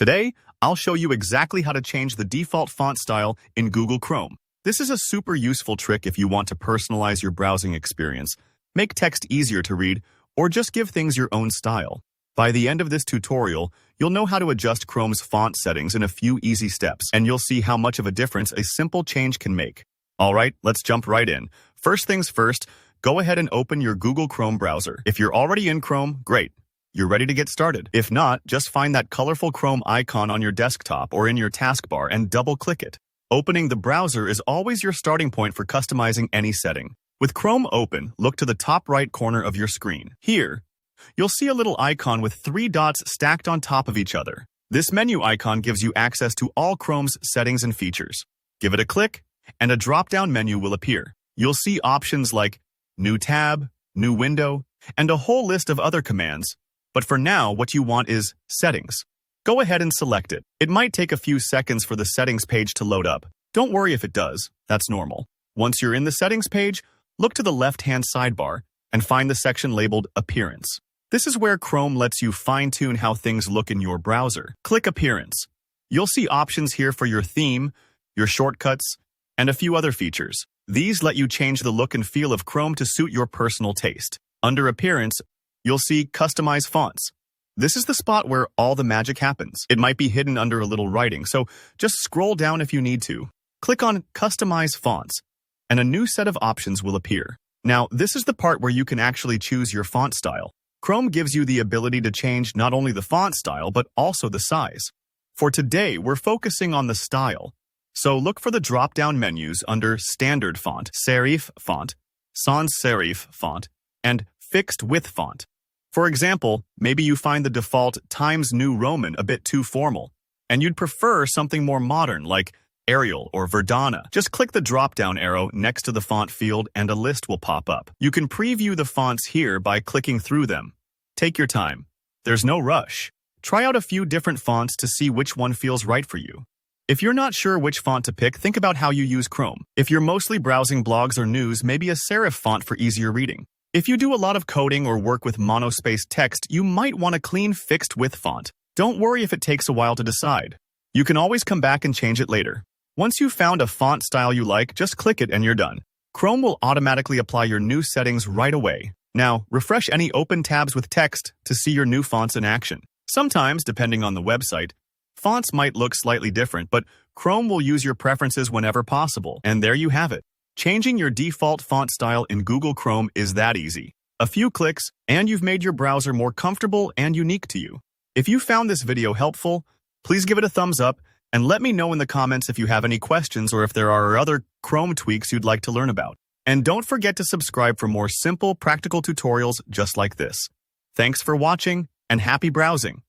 Today, I'll show you exactly how to change the default font style in Google Chrome. This is a super useful trick if you want to personalize your browsing experience, make text easier to read, or just give things your own style. By the end of this tutorial, you'll know how to adjust Chrome's font settings in a few easy steps, and you'll see how much of a difference a simple change can make. Alright, let's jump right in. First things first, go ahead and open your Google Chrome browser. If you're already in Chrome, great. You're ready to get started. If not, just find that colorful Chrome icon on your desktop or in your taskbar and double-click it. Opening the browser is always your starting point for customizing any setting. With Chrome open, look to the top right corner of your screen. Here, you'll see a little icon with 3 dots stacked on top of each other. This menu icon gives you access to all Chrome's settings and features. Give it a click, and a drop-down menu will appear. You'll see options like New Tab, New Window, and a whole list of other commands. But for now, what you want is Settings. Go ahead and select it. It might take a few seconds for the settings page to load up. Don't worry if it does. That's normal. Once you're in the settings page, look to the left-hand sidebar and find the section labeled Appearance. This is where Chrome lets you fine-tune how things look in your browser. Click Appearance. You'll see options here for your theme, your shortcuts, and a few other features. These let you change the look and feel of Chrome to suit your personal taste. Under Appearance, you'll see Customize Fonts. This is the spot where all the magic happens. It might be hidden under a little writing, so just scroll down if you need to. Click on Customize Fonts, and a new set of options will appear. Now, this is the part where you can actually choose your font style. Chrome gives you the ability to change not only the font style, but also the size. For today, we're focusing on the style. So look for the drop-down menus under Standard Font, Serif Font, Sans Serif Font, and Fixed Width Font. For example, maybe you find the default Times New Roman a bit too formal, and you'd prefer something more modern like Arial or Verdana. Just click the drop-down arrow next to the font field and a list will pop up. You can preview the fonts here by clicking through them. Take your time. There's no rush. Try out a few different fonts to see which one feels right for you. If you're not sure which font to pick, think about how you use Chrome. If you're mostly browsing blogs or news, maybe a serif font for easier reading. If you do a lot of coding or work with monospaced text, you might want a clean fixed width font. Don't worry if it takes a while to decide. You can always come back and change it later. Once you've found a font style you like, just click it and you're done. Chrome will automatically apply your new settings right away. Now, refresh any open tabs with text to see your new fonts in action. Sometimes, depending on the website, fonts might look slightly different, but Chrome will use your preferences whenever possible. And there you have it. Changing your default font style in Google Chrome is that easy. A few clicks, and you've made your browser more comfortable and unique to you. If you found this video helpful, please give it a thumbs up, and let me know in the comments if you have any questions or if there are other Chrome tweaks you'd like to learn about. And don't forget to subscribe for more simple, practical tutorials just like this. Thanks for watching, and happy browsing!